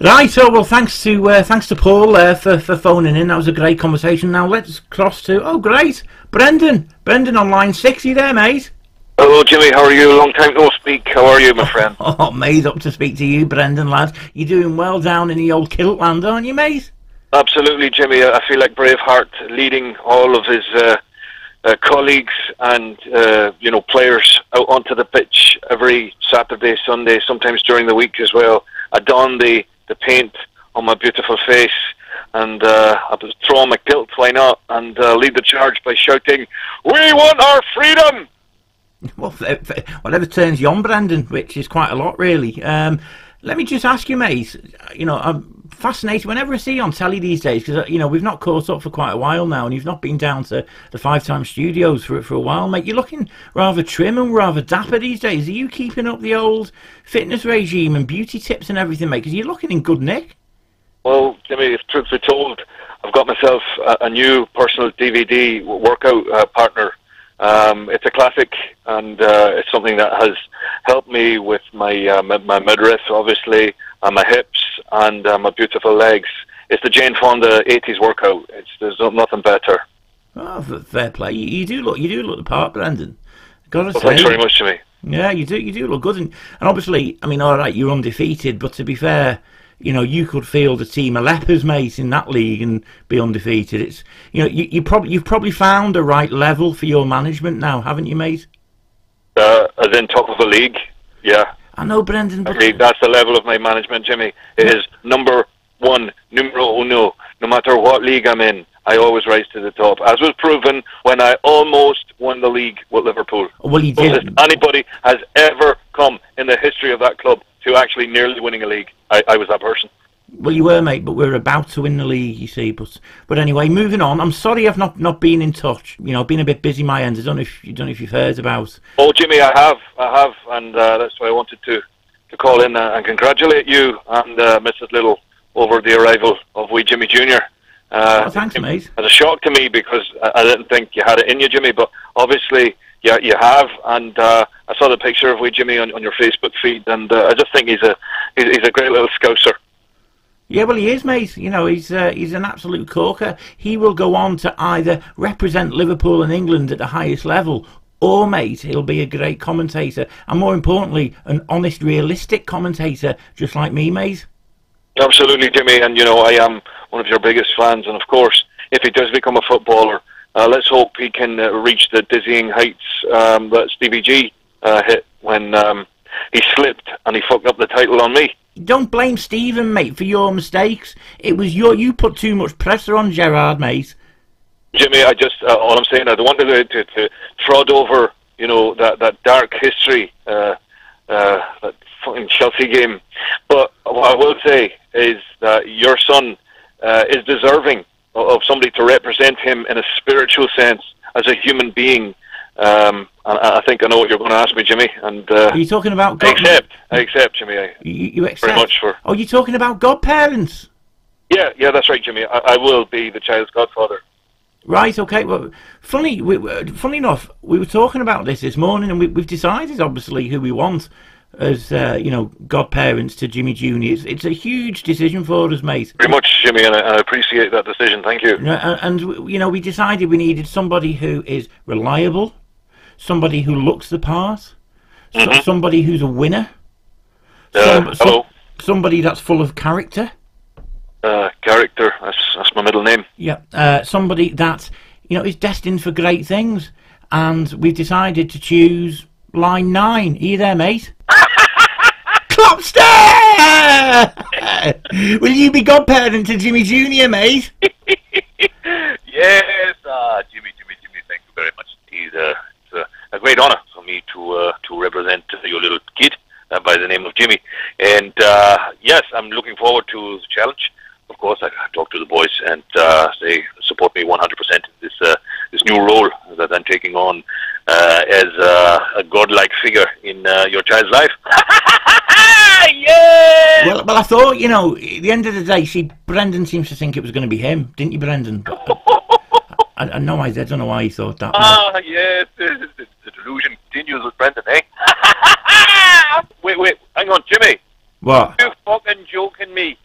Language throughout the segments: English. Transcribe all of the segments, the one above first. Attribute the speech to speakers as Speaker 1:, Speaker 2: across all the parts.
Speaker 1: Right, so well, thanks to Paul for phoning in. That was a great conversation. Now let's cross to great, Brendan on line 60 there, mate.
Speaker 2: Hello, Jimmy. How are you? Long time no speak. How are you, my friend?
Speaker 1: Oh, mate, up to speak to you, Brendan, lad. You're doing well down in the old kilt land, aren't you, mate?
Speaker 2: Absolutely, Jimmy. I feel like Braveheart leading all of his colleagues and players out onto the pitch every Saturday, Sunday, sometimes during the week as well. I don the paint on my beautiful face and I throw on my kilt, why not, and lead the charge by shouting, "We want our freedom!"
Speaker 1: Well, whatever turns you on, Brendan, which is quite a lot, really. Let me just ask you, mate, I'm fascinated whenever I see you on telly these days, because, we've not caught up for quite a while now, and you've not been down to the 5 Times Studios for a while, mate. You're looking rather trim and rather dapper these days. Are you keeping up the old fitness regime and beauty tips and everything, mate? Because you're looking in good nick.
Speaker 2: Well, Jimmy, if truth be told, I've got myself a new personal DVD workout partner. It's a classic, and it's something that has helped me with my midriff, obviously, and my hips, and my beautiful legs. It's the Jane Fonda 80s workout. There's nothing better.
Speaker 1: Oh, fair play. You do look the part, Brendan. Gotta say.
Speaker 2: Thanks very much, Jimmy.
Speaker 1: Yeah, you do look good, and obviously, I mean, all right, you're undefeated, but to be fair, you could field a team of lepers, mate, in that league and be undefeated. It's you've probably found the right level for your management now, haven't you, mate?
Speaker 2: As in top of the league, yeah.
Speaker 1: I know, Brendan. But
Speaker 2: that's the level of my management, Jimmy. It is number one, numero uno. No matter what league I'm in, I always rise to the top, as was proven when I almost won the league with Liverpool.
Speaker 1: Well, you did.
Speaker 2: Anybody has ever come in the history of that club to actually nearly winning a league. I was that person.
Speaker 1: Well, you were, mate, but we're about to win the league, you see. But anyway, moving on. I'm sorry I've not been in touch. I've been a bit busy my end. I don't know if you've heard about.
Speaker 2: Oh, Jimmy, I have, and that's why I wanted to call in and congratulate you and Mrs. Liddel over the arrival of wee Jimmy Jr.
Speaker 1: Thanks, mate.
Speaker 2: It was a shock to me because I didn't think you had it in you, Jimmy, but obviously you have, and I saw the picture of wee Jimmy on your Facebook feed, and I just think he's a great little scouser.
Speaker 1: Yeah, well, he is, mate. He's an absolute corker. He will go on to either represent Liverpool and England at the highest level, or, mate, he'll be a great commentator, and more importantly, an honest, realistic commentator, just like me, mate.
Speaker 2: Absolutely, Jimmy, and I am one of your biggest fans, and of course, if he does become a footballer, let's hope he can reach the dizzying heights that Stevie G hit when he slipped and he fucked up the title on me.
Speaker 1: Don't blame Stephen, mate, for your mistakes. It was you put too much pressure on Gerrard, mate.
Speaker 2: Jimmy, I just all I'm saying, I don't want to trod over that dark history, that fucking Chelsea game. But what I will say is that your son is deserving of somebody to represent him in a spiritual sense as a human being. And I think I know what you're going to ask me, Jimmy. And
Speaker 1: are you talking about God?
Speaker 2: I accept, Jimmy.
Speaker 1: You accept?
Speaker 2: Very much for.
Speaker 1: Oh, you're talking about godparents?
Speaker 2: Yeah, that's right, Jimmy. I will be the child's godfather.
Speaker 1: Right, okay. Well, funny enough, we were talking about this morning, and we've decided, obviously, who we want as godparents to Jimmy Jr. It's a huge decision for us, mate.
Speaker 2: Very much, Jimmy, and I appreciate that decision. Thank you.
Speaker 1: And we decided we needed somebody who is reliable, somebody who looks the part, somebody who's a winner, somebody that's full of character.
Speaker 2: Character, that's my middle name.
Speaker 1: Yeah, somebody that is destined for great things, and we've decided to choose line 9. Are you there, mate? Clopster! Will you be godparent to Jimmy Jr., mate?
Speaker 2: Yes, Jimmy, thank you very much. It's a great honour for me to represent your little kid by the name of Jimmy. And yes, I'm looking forward to the challenge. Of course, I talk to the boys, and they support me 100% in this new role that I'm taking on as a godlike figure in your child's life. Yeah!
Speaker 1: Well, I thought, at the end of the day, Brendan seems to think it was going to be him, didn't you, Brendan? I know I don't know why he thought that.
Speaker 2: Yes, the delusion continues with Brendan, eh? Wait, hang on, Jimmy.
Speaker 1: What?
Speaker 2: You fucking joking me?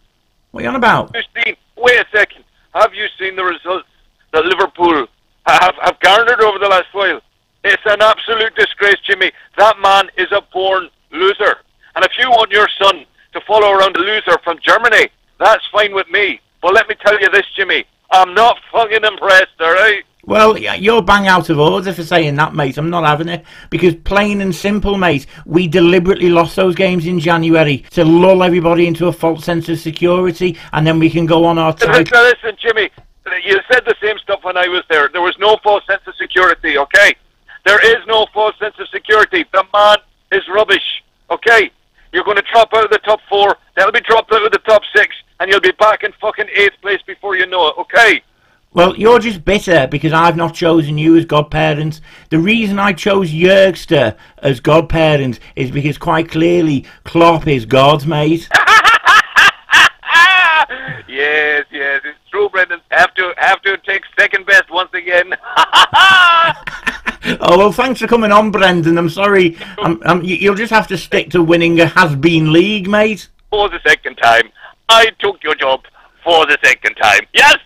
Speaker 1: What are you on about?
Speaker 2: Wait a second. Have you seen the results that Liverpool have garnered over the last while? It's an absolute disgrace, Jimmy. That man is a born loser. And if you want your son to follow around a loser from Germany, that's fine with me. But let me tell you this, Jimmy. I'm not fucking impressed, alright?
Speaker 1: Well, you're bang out of order for saying that, mate. I'm not having it. Because plain and simple, mate, we deliberately lost those games in January to lull everybody into a false sense of security, and then we can go on our time.
Speaker 2: Listen, Jimmy, you said the same stuff when I was there. There was no false sense of security, okay? There is no false sense of security. The man is rubbish, okay? You're going to drop out of the top 4, that'll be dropped out of the top 6, and you'll be back in fucking 8th place before you know it, okay?
Speaker 1: Well, you're just bitter because I've not chosen you as godparents. The reason I chose Jurgster as godparent is because quite clearly Klopp is God's mate.
Speaker 2: Yes, it's true, Brendan. Have to take second best once again.
Speaker 1: Oh, well, thanks for coming on, Brendan. I'm sorry. You'll just have to stick to winning a has-been league, mate.
Speaker 2: For the second time. I took your job for the second time. Yes!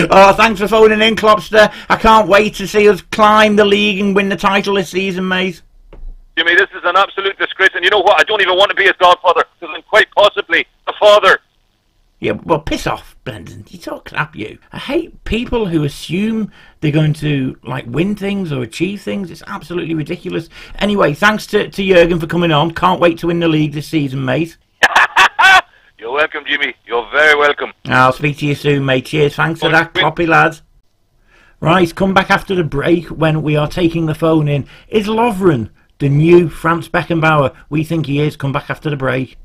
Speaker 1: Oh, thanks for phoning in, Klopster. I can't wait to see us climb the league and win the title this season, mate.
Speaker 2: Jimmy, this is an absolute disgrace, and you know what? I don't even want to be his godfather, because I'm quite possibly a father.
Speaker 1: Yeah, well, piss off, Brendan. You talk crap, you. I hate people who assume they're going to, like, win things or achieve things. It's absolutely ridiculous. Anyway, thanks to Jurgen for coming on. Can't wait to win the league this season, mate.
Speaker 2: You're welcome, Jimmy. You're very welcome.
Speaker 1: I'll speak to you soon, mate. Cheers. Thanks for that, Kloppy lad. Right, come back after the break when we are taking the phone in. Is Lovren the new Franz Beckenbauer? We think he is. Come back after the break.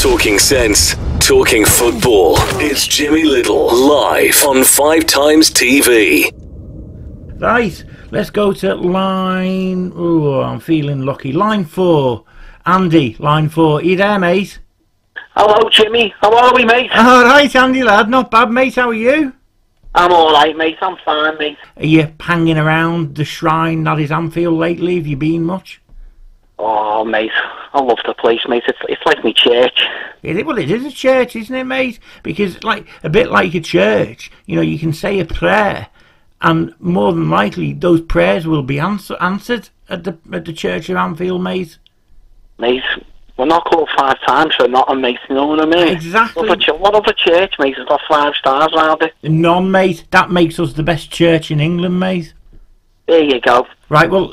Speaker 3: Talking sense, talking football. It's Jimmy Liddel live on 5 Times TV.
Speaker 1: Right, let's go to line... Oh, I'm feeling lucky. Line 4. Andy, line 4. Are you there, mate?
Speaker 4: Hello, Jimmy. How are we, mate?
Speaker 1: All right, Andy, lad. Not bad, mate. How are you?
Speaker 4: I'm all right, mate. I'm fine, mate.
Speaker 1: Are you hanging around the shrine that is Anfield lately? Have you been much?
Speaker 4: Oh, mate. I love the place, mate. It's like my church.
Speaker 1: Well, it is a church, isn't it, mate? Because, like, a bit like a church, you know, you can say a prayer, and more than likely, those prayers will be answered at the Church of Anfield, mate.
Speaker 4: Mate, we're not called 5 times for nothing, mate. You know what I mean?
Speaker 1: Exactly.
Speaker 4: What other church, mate, has got 5 stars around it?
Speaker 1: None, mate. That makes us the best church in England, mate.
Speaker 4: There you go.
Speaker 1: Right, well,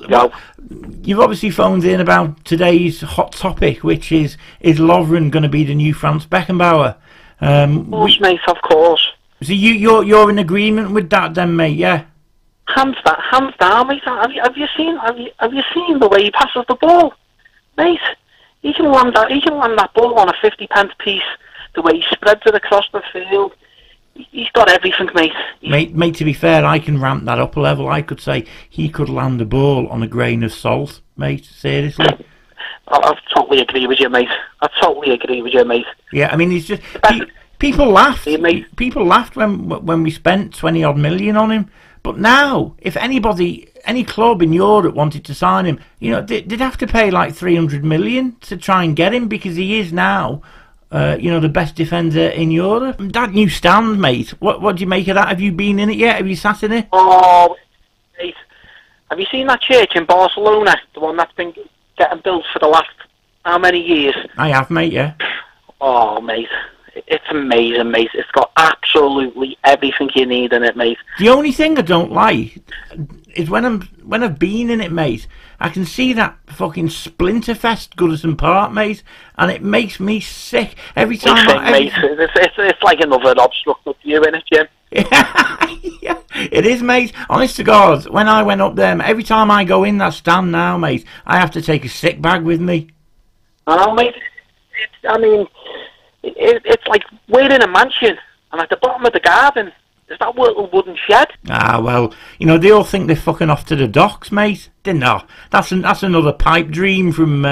Speaker 1: you've obviously phoned in about today's hot topic, which is Lovren going to be the new Franz Beckenbauer?
Speaker 4: Of course, mate, of course.
Speaker 1: So you're in agreement with that then, mate, yeah?
Speaker 4: Hands down, mate. Have you seen the way he passes the ball? Mate, he can land that ball on a 50-pence piece, the way he spreads it across the field. He's got everything, mate.
Speaker 1: Mate, to be fair, I can ramp that up a level. I could say he could land a ball on a grain of salt, mate. Seriously.
Speaker 4: I totally agree with you, mate.
Speaker 1: Yeah, I mean, he's just... People laughed. People laughed when we spent 20-odd million on him. But now, if any club in Europe wanted to sign him, you know, they'd have to pay like 300 million to try and get him, because he is now... the best defender in Europe. That new stand, mate, what do you make of that? Have you been in it yet? Have you sat in it?
Speaker 4: Oh, mate. Have you seen that church in Barcelona? The one that's been getting built for the last how many years?
Speaker 1: I have, mate, yeah.
Speaker 4: Oh, mate. It's amazing, mate. It's got absolutely everything you need in it, mate.
Speaker 1: The only thing I don't like is when I've been in it, mate, I can see that fucking Splinterfest Goodison Park, mate, and it makes me sick every time.
Speaker 4: Mate, it's like another obstructed view, innit, Jim?
Speaker 1: Yeah, it is, mate. Honest to God, when I went up there, every time I go in that stand now, mate, I have to take a sick bag with me.
Speaker 4: Oh, mate. It's like we're in a mansion, and at the bottom of the garden is that little wooden shed.
Speaker 1: Ah, well, you know, they all think they're fucking off to the docks, mate. They know. That's another pipe dream from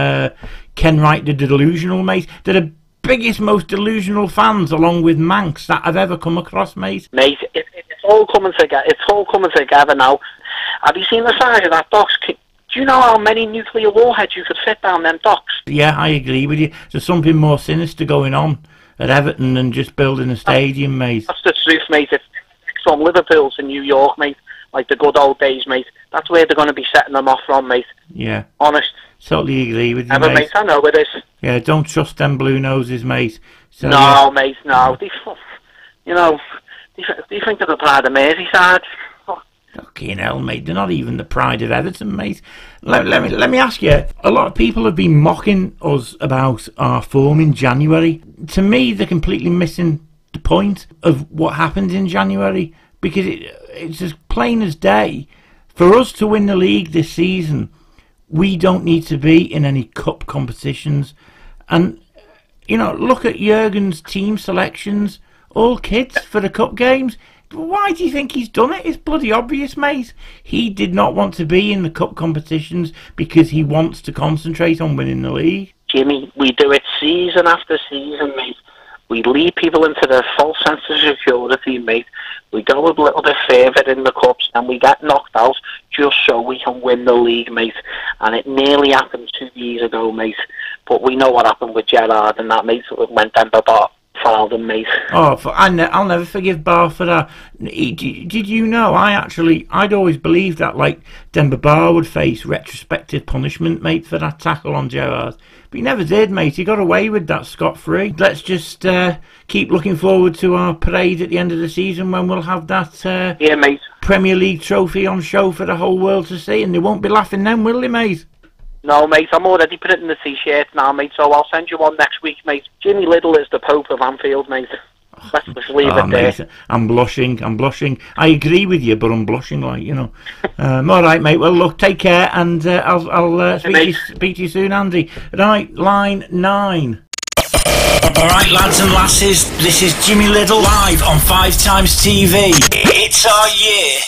Speaker 1: Ken Wright the Delusional, mate. They're the biggest, most delusional fans, along with Manx, that I've ever come across, mate.
Speaker 4: Mate, it's all coming together. It's all coming together now. Have you seen the size of that docks? Do you know how many nuclear warheads you could fit down them docks?
Speaker 1: Yeah, I agree with you. There's something more sinister going on at Everton than just building a stadium, mate.
Speaker 4: That's the truth, mate. If some Liverpool's in New York, mate, like the good old days, mate, that's where they're going to be setting them off from, mate.
Speaker 1: Yeah.
Speaker 4: Honest.
Speaker 1: Totally agree with you,
Speaker 4: Ever, mate. I know it is.
Speaker 1: Yeah, don't trust them blue noses, mate. So,
Speaker 4: no,
Speaker 1: yeah.
Speaker 4: mate, no. They think they're the pride of Merseyside.
Speaker 1: Fucking hell, mate. They're not even the pride of Everton, mate. Let me ask you, a lot of people have been mocking us about our form in January. To me, they're completely missing the point of what happened in January, because it's as plain as day. For us to win the league this season, we don't need to be in any cup competitions. And, look at Jurgen's team selections, all kids for the cup games. Why do you think he's done it? It's bloody obvious, mate. He did not want to be in the cup competitions because he wants to concentrate on winning the league.
Speaker 4: Jimmy, we do it season after season, mate. We lead people into their false sense of security, mate. We go a little bit further in the cups and we get knocked out just so we can win the league, mate. And it nearly happened 2 years ago, mate. But we know what happened with Gerrard and that, mate. When Demba Ba fouled him, mate.
Speaker 1: Oh, I'll never forgive Bar for that. Did you know? I'd always believed that, like, Demba Ba would face retrospective punishment, mate, for that tackle on Gerrard. But he never did, mate. He got away with that scot-free. Let's just keep looking forward to our parade at the end of the season when we'll have that
Speaker 4: mate.
Speaker 1: Premier League trophy on show for the whole world to see, and they won't be laughing then, will they, mate?
Speaker 4: No, mate, I'm already printing the T-shirt now, mate, so I'll send you one next week, mate. Jimmy Liddel is the Pope of Anfield, mate. Let's just leave it there.
Speaker 1: Mate, I'm blushing. I agree with you, but I'm blushing, like, all right, mate. Well, look, take care, and I'll speak to you soon, Andy. Right, line 9. All right, lads and lasses, this is Jimmy Liddel live on 5 Times TV. It's our year.